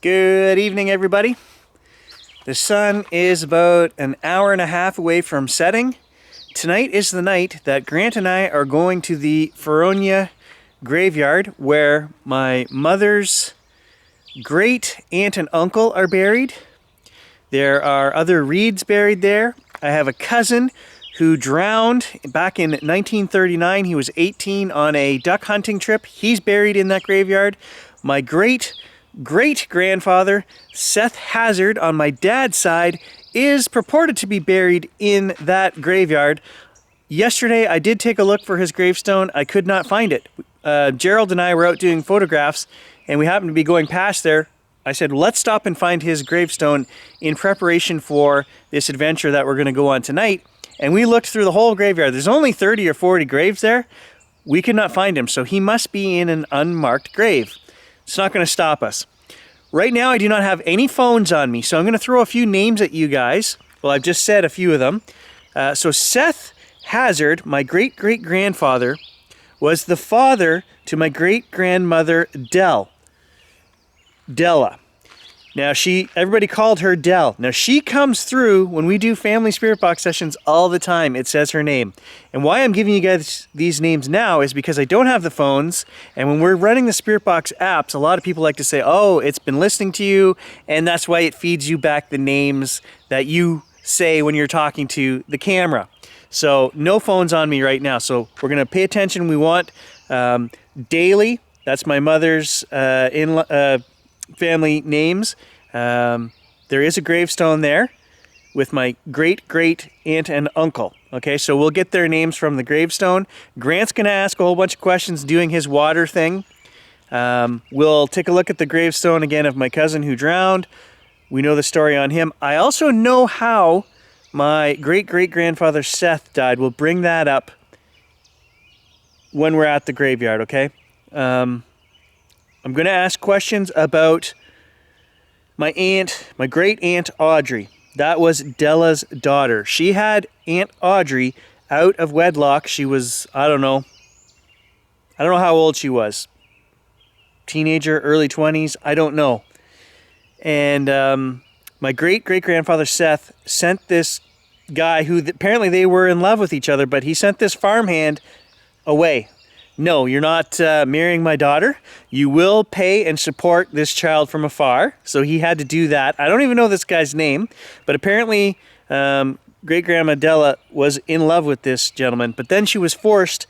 Good evening, everybody. The sun is about an hour and a half away from setting. Tonight is the night that Grant and I are going to the Feronia graveyard where my mother's great aunt and uncle are buried. There are other Reeds buried there. I have a cousin who drowned back in 1939. He was 18 on a duck hunting trip. He's buried in that graveyard. My great grandfather, Seth Hazard, on my dad's side, is purported to be buried in that graveyard. Yesterday, I did take a look for his gravestone. I could not find it. Gerald and I were out doing photographs, and we happened to be going past there. I said, let's stop and find his gravestone in preparation for this adventure that we're going to go on tonight. And we looked through the whole graveyard. There's only 30 or 40 graves there. We could not find him, so he must be in an unmarked grave. It's not going to stop us. Right now, I do not have any phones on me, so I'm going to throw a few names at you guys. Well, I've just said a few of them. So Seth Hazard, my great-great-grandfather, was the father to my great-grandmother Della. Now, everybody called her Dell. Now, she comes through when we do family spirit box sessions all the time. It says her name. And why I'm giving you guys these names now is because I don't have the phones. And when we're running the spirit box apps, a lot of people like to say, oh, it's been listening to you. And that's why it feeds you back the names that you say when you're talking to the camera. So no phones on me right now. So we're going to pay attention. We want Daly. That's my mother's family names. There is a gravestone there with my great aunt and uncle. Okay, so we'll get their names from the gravestone. Grant's gonna ask a whole bunch of questions doing his water thing. We'll take a look at the gravestone again of my cousin who drowned. We know the story on him. I also know how my great-great-grandfather Seth died. We'll bring that up when we're at the graveyard, okay? I'm going to ask questions about my great aunt Audrey. That was Della's daughter. She had Aunt Audrey out of wedlock. She was, I don't know how old she was. Teenager, early 20s, I don't know. And my great-great-grandfather Seth sent this guy who apparently they were in love with each other, but he sent this farmhand away. No, you're not marrying my daughter. You will pay and support this child from afar. So he had to do that. I don't even know this guy's name, but apparently great-grandma Della was in love with this gentleman. But then she was forced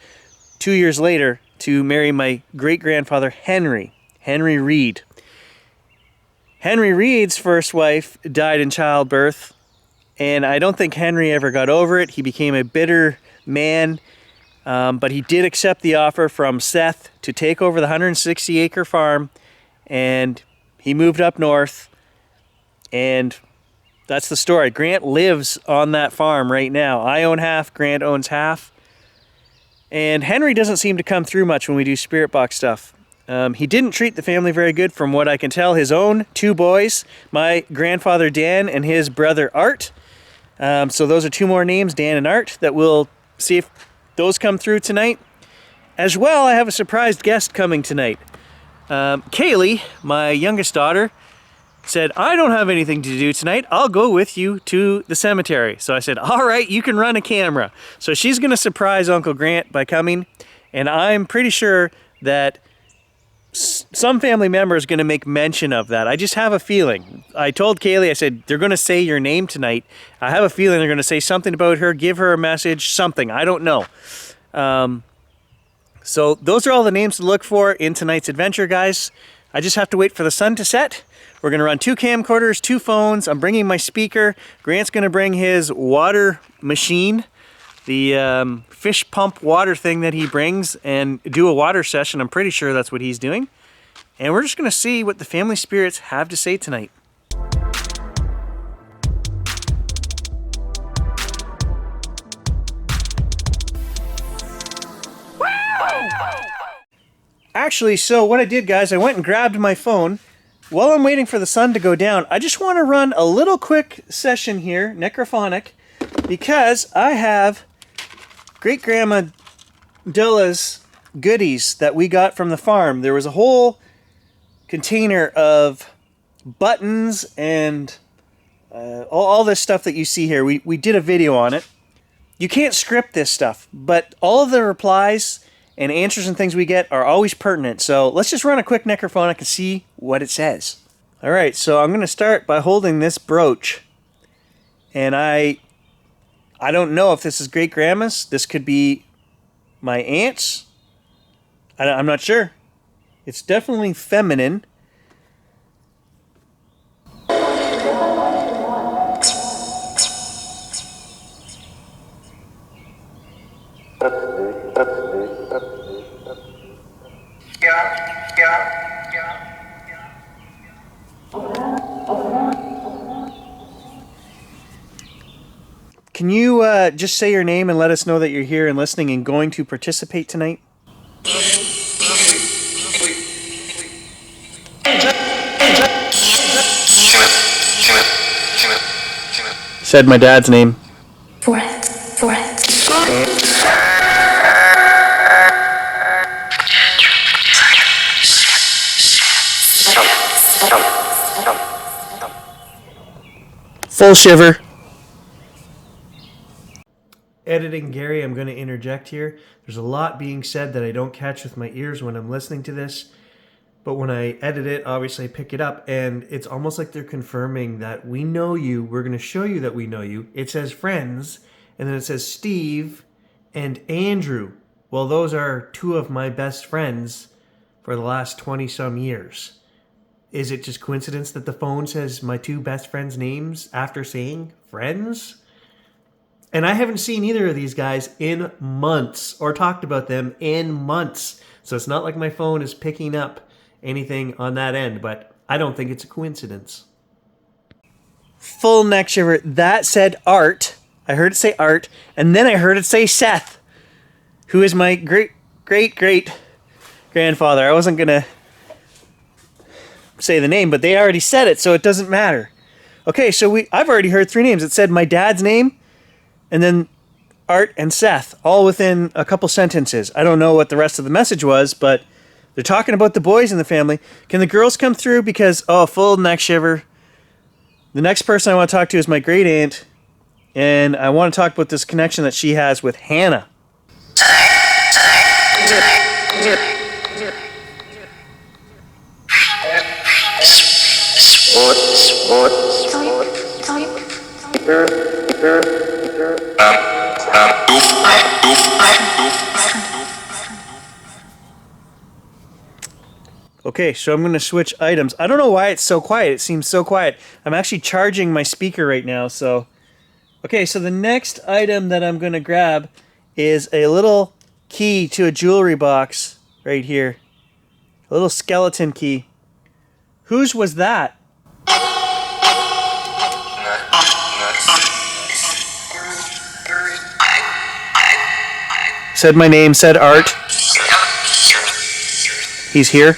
2 years later to marry my great-grandfather Henry Reed. Henry Reed's first wife died in childbirth, and I don't think Henry ever got over it. He became a bitter man. But he did accept the offer from Seth to take over the 160-acre farm, and he moved up north, and that's the story. Grant lives on that farm right now. I own half, Grant owns half, and Henry doesn't seem to come through much when we do spirit box stuff. He didn't treat the family very good from what I can tell. His own two boys, my grandfather Dan and his brother Art. So those are two more names, Dan and Art, that we'll see if those come through tonight. As well, I have a surprise guest coming tonight. Kaylee, my youngest daughter, said, I don't have anything to do tonight. I'll go with you to the cemetery. So I said, all right, you can run a camera. So she's going to surprise Uncle Grant by coming. And I'm pretty sure that some family member is going to make mention of that. I just have a feeling. I told Kaylee, I said, they're going to say your name tonight. I have a feeling they're going to say something about her, give her a message, something. I don't know. So those are all the names to look for in tonight's adventure, guys. I just have to wait for the sun to set. We're going to run 2 camcorders, 2 phones. I'm bringing my speaker. Grant's going to bring his water machine, the fish pump water thing that he brings, and do a water session. I'm pretty sure that's what he's doing. And we're just going to see what the family spirits have to say tonight. Actually, so what I did, guys, I went and grabbed my phone. While I'm waiting for the sun to go down, I just want to run a little quick session here, necrophonic, because I have Great-Grandma Della's goodies that we got from the farm. There was a whole container of buttons and all this stuff that you see here. We did a video on it. You can't script this stuff, but all of the replies and answers and things we get are always pertinent. So let's just run a quick necrophonic and see what it says. All right, so I'm going to start by holding this brooch. And I don't know if this is great grandma's. This could be my aunt's. I'm not sure. It's definitely feminine. Can you just say your name and let us know that you're here and listening and going to participate tonight? Said my dad's name. Full shiver. Editing Gary, I'm going to interject here. There's a lot being said that I don't catch with my ears when I'm listening to this. But when I edit it, obviously I pick it up, and it's almost like they're confirming that we know you. We're going to show you that we know you. It says friends, and then it says Steve and Andrew. Well, those are two of my best friends for the last 20-some years. Is it just coincidence that the phone says my two best friends' names after saying friends? And I haven't seen either of these guys in months or talked about them in months. So it's not like my phone is picking up anything on that end, but I don't think it's a coincidence. Full neck shiver. That said Art. I heard it say Art, and then I heard it say Seth, who is my great grandfather. I wasn't going to say the name, but they already said it, so it doesn't matter. Okay, so I've already heard three names. It said my dad's name, and then Art and Seth, all within a couple sentences. I don't know what the rest of the message was, but they're talking about the boys in the family. Can the girls come through? Because, full neck shiver. The next person I want to talk to is my great aunt, and I want to talk about this connection that she has with Hannah. Okay, so I'm going to switch items. I don't know why it's so quiet. It seems so quiet. I'm actually charging my speaker right now, so... Okay, so the next item that I'm going to grab is a little key to a jewelry box right here. A little skeleton key. Whose was that? Said my name, said Art. He's here.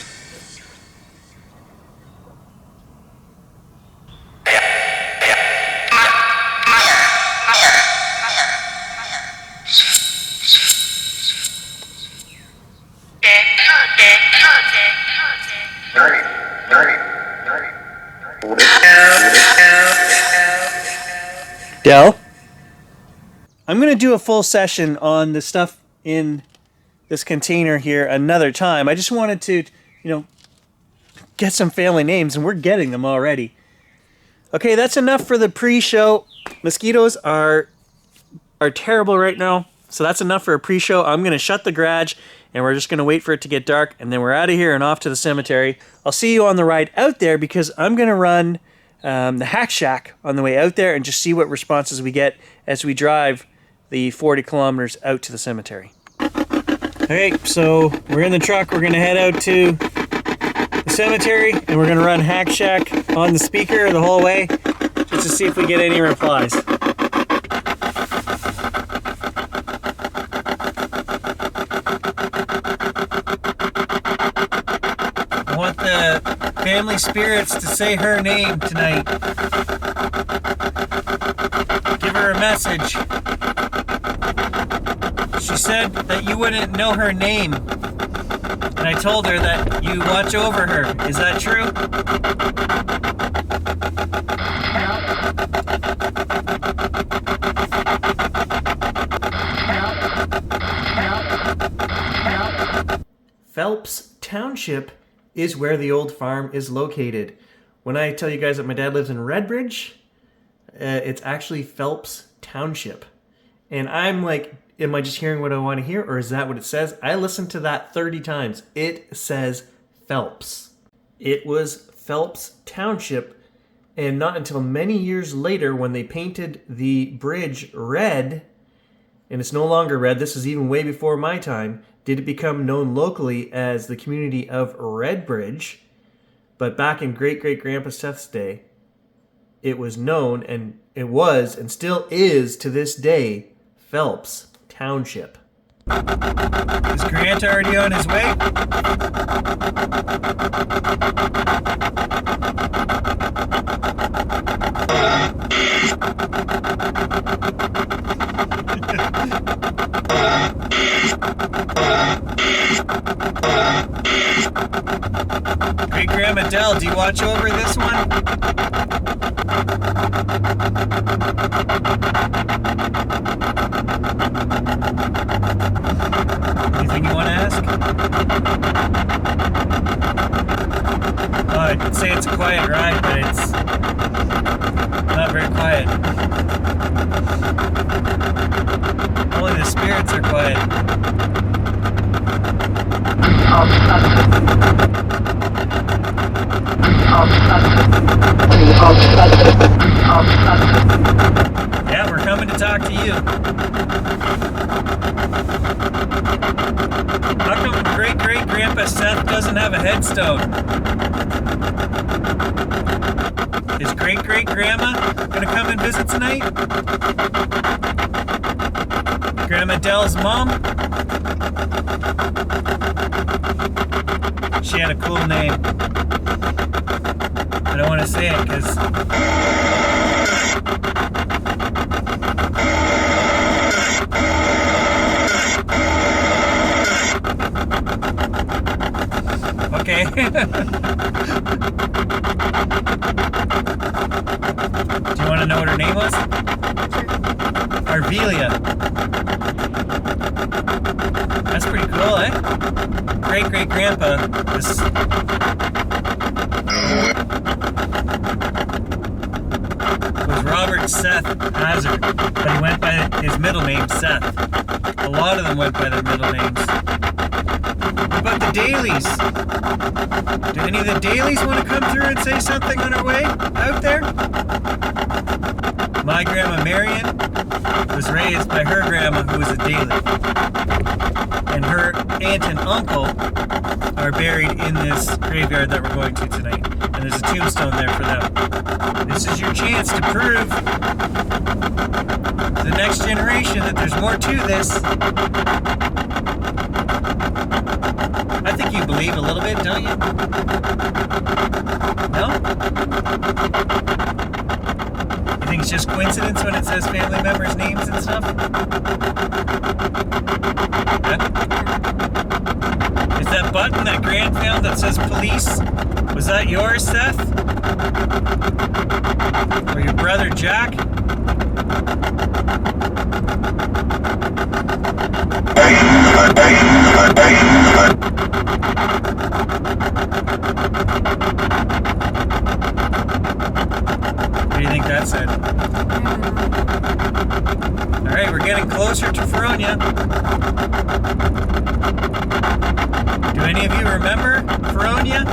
Del? I'm going to do a full session on the stuff in this container here another time. I just wanted to, get some family names, and we're getting them already. Okay, that's enough for the pre-show. Mosquitoes are terrible right now, so that's enough for a pre-show. I'm going to shut the garage, and we're just going to wait for it to get dark, and then we're out of here and off to the cemetery. I'll see you on the ride out there, because I'm going to run the Hack Shack on the way out there and just see what responses we get as we drive the 40 kilometers out to the cemetery. Okay, so we're in the truck. We're going to head out to the cemetery, and we're going to run Hack Shack on the speaker the whole way just to see if we get any replies. I want the family spirits to say her name tonight. Give her a message. She said that you wouldn't know her name, and I told her that you watch over her. Is that true? Township is where the old farm is located. When I tell you guys that my dad lives in Redbridge, it's actually Phelps Township. And I'm like, am I just hearing what I want to hear, or is that what it says? I listened to that 30 times. It says Phelps. It was Phelps Township, and not until many years later when they painted the bridge red, and it's no longer red, this is even way before my time, did it become known locally as the community of Redbridge. But back in Great Great Grandpa Seth's day, it was known, and it was, and still is to this day, Phelps Township. Is Grant already on his way? Great Grandma Dell, do you watch over this one? Anything you want to ask? I'd say it's a quiet ride, but it's not very quiet. Only the spirits are quiet. Yeah, we're coming to talk to you. How come Great Great Grandpa Seth doesn't have a headstone? Is Great Great Grandma gonna come and visit tonight? Grandma Dell's mom? She had a cool name. I don't want to say it because okay. Do you want to know what her name was? Arvelia. That's pretty cool, eh? Great Great Grandpa was Robert Seth Hazard, but he went by his middle name, Seth. A lot of them went by their middle names. What about the Dailies? Do any of the Dailies want to come through and say something on our way out there? My grandma Marion was raised by her grandma, who was a Daily. And her aunt and uncle are buried in this graveyard that we're going to tonight. And there's a tombstone there for them. This is your chance to prove to the next generation that there's more to this. I think you believe a little bit, don't you? No? You think it's just coincidence when it says family members' names and stuff? Is that button that Grant found that says police, was that yours, Seth? Or your brother Jack? What do you think that said? Alright, we're getting closer to Feronia. Do any of you remember Feronia?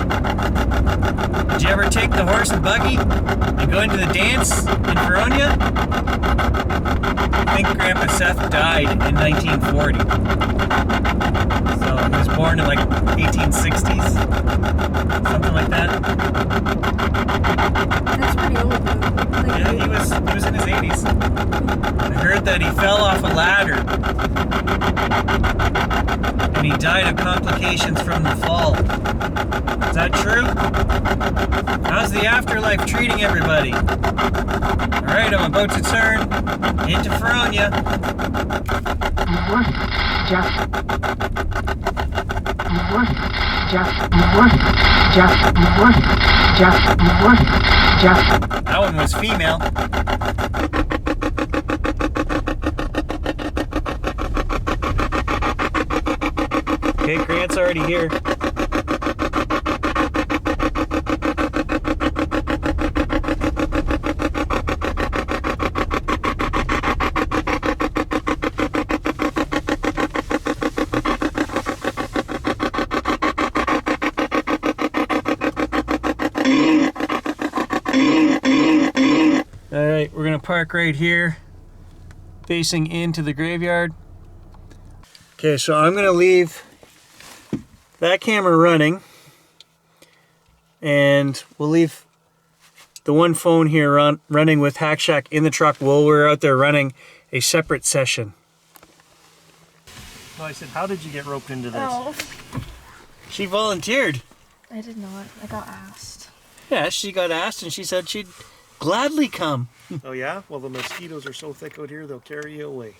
Did you ever take the horse and buggy and go into the dance in Feronia? I think Grandpa Seth died in 1940. So he was born in like 1860s. Something like that. That's pretty old though. Yeah, he was in his 80s. I heard that he fell off a ladder and he died of complications from the fall. Is that true? How's the afterlife treating everybody? Alright, I'm about to turn into Feronia. That one was female. Okay, Grant's already here. we're gonna park right here, facing into the graveyard. Okay, so I'm gonna leave that camera running, and we'll leave the one phone here running with Hack Shack in the truck while we're out there running a separate session. No, I said, how did you get roped into this? Oh. She volunteered. I did not. I got asked. Yeah, she got asked and she said she'd gladly come. Oh yeah? Well, the mosquitoes are so thick out here, they'll carry you away.